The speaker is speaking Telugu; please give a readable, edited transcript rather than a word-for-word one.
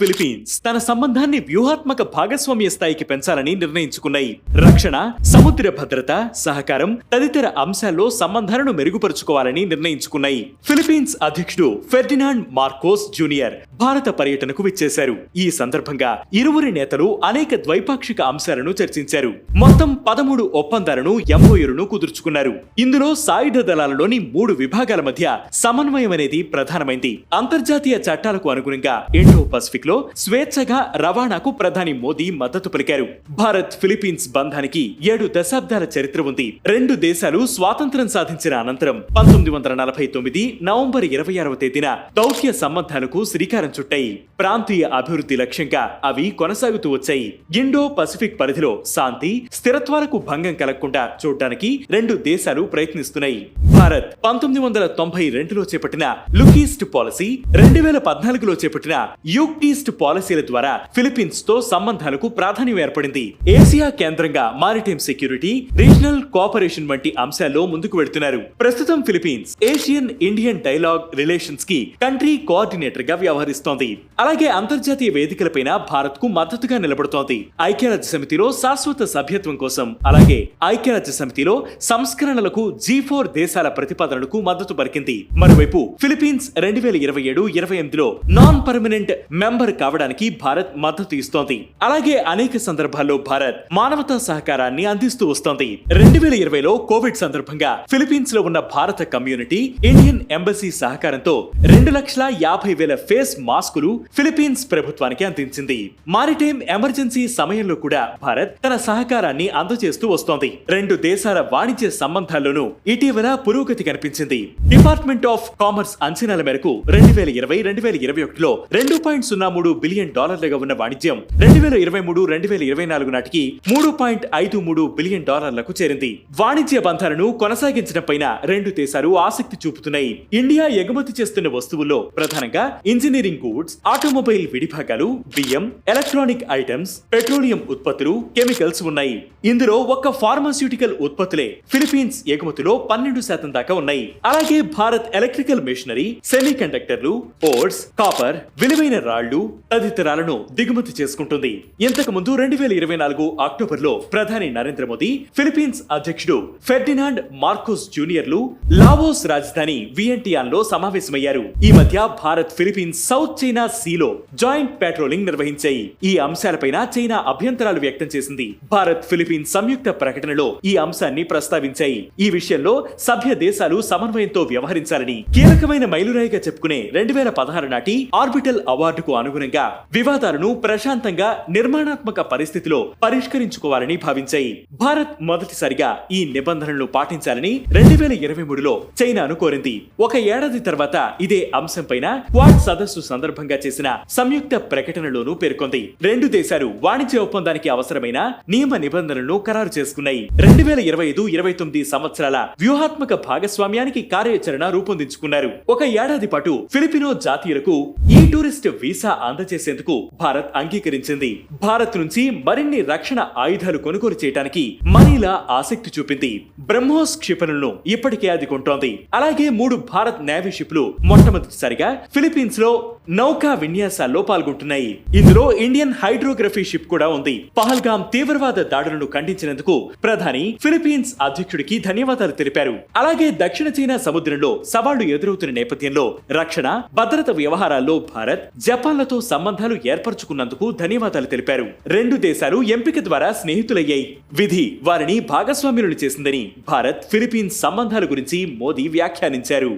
ఫిలిప్పీన్స్ తన సంబంధాన్ని వ్యూహాత్మక భాగస్వామ్య స్థాయికి పెంచాలని నిర్ణయించుకున్నాయి. రక్షణ, సముద్ర భద్రత, సహకారం తదితర అంశాల్లో సంబంధాలను మెరుగుపరుచుకోవాలని నిర్ణయించుకున్నాయి. ఫిలిప్పీన్స్ అధ్యక్షుడు ఫెర్డినాండ్ మార్కోస్ జూనియర్ భారత పర్యటనకు విచ్చేశారు. ఈ సందర్భంగా ఇరువురి నేతలు అనేక ద్వైపాక్షిక అంశాలను చర్చించారు. మొత్తం 13 ఒప్పందాలను ఎంఓయూలను కుదుర్చుకున్నారు. ఇందులో సాయుధ దళాలలోని 3 విభాగాల మధ్య సమన్వయం అనేది ప్రధానమైంది. అంతర్జాతీయ చట్టాలకు అనుగుణంగా ఇండో పసిఫిక్ లో స్వేచ్ఛగా రవాణాకు ప్రధాని మోదీ మద్దతు పలికారు. భారత్ ఫిలిప్పీన్స్ బంధానికి 7 దశాబ్దాల చరిత్ర ఉంది. రెండు దేశాలు స్వాతంత్ర్యం సాధించిన అనంతరం 1949 నవంబర్ 26వ తేదీన దౌత్య సంబంధాలకు శ్రీకారం చుట్టాయి. ప్రాంతీయ అభివృద్ధి లక్ష్యంగా అవి కొనసాగుతూ వచ్చాయి. ఇండో పసిఫిక్ పరిధిలో శాంతి, స్థిరత్వాలకు భంగం కలగకుండా చూడడానికి రెండు దేశాలు ప్రయత్నిస్తున్నాయి. భారత్ 1992లో చేపట్టిన లుక్ ఈస్ట్ పాలసీ, 2014లో చేపట్టిన యూక్ ఈస్ట్ పాలసీల ద్వారా ఫిలిప్పీన్స్ తో సంబంధాలకు ప్రాధాన్యం ఏర్పడింది. ఏసియా కేంద్రంగా మారిటైమ్ సెక్యూరిటీ, రీజనల్ కోఆపరేషన్ వంటి అంశాల్లో ముందుకు వెళ్తున్నారు. ప్రస్తుతం Philippines Asian Indian dialogue relations కి కంట్రీ కోఆర్డినేటర్ గా వ్యవహరిస్తోంది. అలాగే అంతర్జాతీయ వేదికలపైన భారత్ కు మద్దతుగా నిలబడుతోంది. ఐక్యరాజ్య సమితిలో శాశ్వత సభ్యత్వం కోసం, అలాగే ఐక్యరాజ్య సమితిలో సంస్కరణలకు G4 దేశాల ప్రతిపాదనలకు మద్దతు పలికింది. మరోవైపు ఫిలిప్పీన్స్ 2027-28లో నాన్ పర్మనెంట్ మెంబర్ కావడానికి భారత్ మద్దతు ఇస్తోంది. అలాగే అనేక సందర్భాల్లో భారత్ మానవతా సహకారాన్ని అందిస్తూ వస్తోంది. 2020లో కోవిడ్ సందర్భంగా ఫిలిప్పీన్స్ లో ఉన్న భారత కమ్యూనిటీ ఇండియన్ ఎంబసీ సహకారంతో 2,50,000 ఫేస్ మాస్కులు ఫిలిప్పీన్స్ ప్రభుత్వానికి అందించింది. మారిటైమ్ ఎమర్జెన్సీ సమయంలో కూడా భారత్ తన సహకారాన్ని అందజేస్తూ వస్తోంది. రెండు దేశాల వాణిజ్య సంబంధాల్లోనూ ఇటీవల పురోగతి కనిపించింది. డిపార్ట్మెంట్ ఆఫ్ కామర్స్ అంచనాల మేరకు 2020-2021లో $2.03 బిలియన్ ఉన్న వాణిజ్యం 2023-2024 నాటికి $3.53 బిలియన్ చేరింది. వాణిజ్య బంధాలను కొనసాగించడం పైన రెండు దేశాలు ఆసక్తి చూపుతున్నాయి. ఇండియా ఎగుమతి చేస్తున్న వస్తువుల్లో ప్రధానంగా ఇంజనీరింగ్ గూడ్స్, ఆటోమొబైల్ విడిభాగాలు, బియ్యం, ఎలక్ట్రానిక్ ఐటమ్స్, పెట్రోలియం ఉత్పత్తులు, కెమికల్స్ ఉన్నాయి. ఇందులో ఒక్క ఫార్మాస్యూటికల్ ఉత్పత్తులే ఫిలిప్పీన్స్ ఎగుమతిలో 12% దాకా ఉన్నాయి. అలాగే భారత్ ఎలక్ట్రికల్ మెషినరీ, సెమీ కండక్టర్లు, ఓర్స్, కాపర్, విలువైన రాళ్లు తదితరాలను దిగుమతి చేసుకుంటుంది. ఇంతకు ముందు 2024 అక్టోబర్లో ప్రధాని నరేంద్ర మోదీ, ఫిలిప్పీన్స్ అధ్యక్షుడు ఫెర్డినాండ్ మార్కోస్ జూనియర్లు లావోస్ రాజధాని వియెంటియాన్ లో సమావేశమయ్యారు. ఈ మధ్య భారత్ ఫిలిప్పీన్స్ సౌత్ చైనా సీలో జాయింట్ పెట్రోలింగ్ నిర్వహించాయి. ఈ అంశాలపైన చైనా అభ్యంతరాలు వ్యక్తం చేసింది. భారత్ ఫిలిప్పీన్స్ సంయుక్త ప్రకటనలో ఈ అంశాన్ని ప్రస్తావించాయి. ఈ విషయంలో సభ్య దేశాలు సమన్వయంతో వ్యవహరించాలని కీలకమైన మైలురాయిగా చెప్పుకునే 2016 నాటి ఆర్బిటల్ అవార్డుకు అనుగుణంగా వివాదాలను ప్రశాంతంగా నిర్మాణాత్మక పరిస్థితిలో పరిష్కరించుకోవాలని భావించాయి. భారత్ మొదటిసారిగా ఈ నిబంధనలను పాటించాలని 2023లో చైనాను కోరింది. ఒక ఏడాది తర్వాత ఇదే అంశంపైన క్వాడ్ సదస్సు సందర్భంగా చేసిన సంయుక్త ప్రకటనలోనూ పేర్కొంది. రెండు దేశాలు వాణిజ్య ఒప్పందానికి అవసరమైన నియమ నిబంధనలను ఖరారు చేసుకున్నాయి. 2025-29 సంవత్సరాల వ్యూహాత్మక భాగస్వామ్యానికి కార్యాచరణ రూపొందించుకున్నారు. ఒక ఏడాది పాటు ఫిలిపినో జాతీయులకు ఈ టూరిస్ట్ వీసా అందజేసేందుకు భారత్ అంగీకరించింది. భారత్ నుంచి మరిన్ని రక్షణ ఆయుధాలు కొనుగోలు చేయడానికి మనీలా ఆసక్తి చూపింది. బ్రహ్మోస్ క్షిపణులను ఇప్పటికే అది కొంటోంది. అలాగే 3 భారత్ నేవీ షిప్లు మొట్టమొదటిసారిగా ఫిలిప్పీన్స్ లో నౌకా విన్యాసాల్లో పాల్గొంటున్నాయి. ఇందులో ఇండియన్ హైడ్రోగ్రఫీ షిప్ కూడా ఉంది. పహల్గామ్ తీవ్రవాద దాడులను ఖండించినందుకు ప్రధాని ఫిలిప్పీన్స్ అధ్యక్షుడికి ధన్యవాదాలు తెలిపారు. అలాగే దక్షిణ చైనా సముద్రంలో సవాళ్లు ఎదురవుతున్న నేపథ్యంలో రక్షణ, భద్రత వ్యవహారాల్లో భారత్, జపాన్లతో సంబంధాలు ఏర్పరచుకున్నందుకు ధన్యవాదాలు తెలిపారు. రెండు దేశాలు ఎంపిక ద్వారా స్నేహితులయ్యాయి. విధి వారిని భాగస్వామ్యులను చేసిందని భారత్ ఫిలిప్పీన్స్ సంబంధాల గురించి మోదీ వ్యాఖ్యానించారు.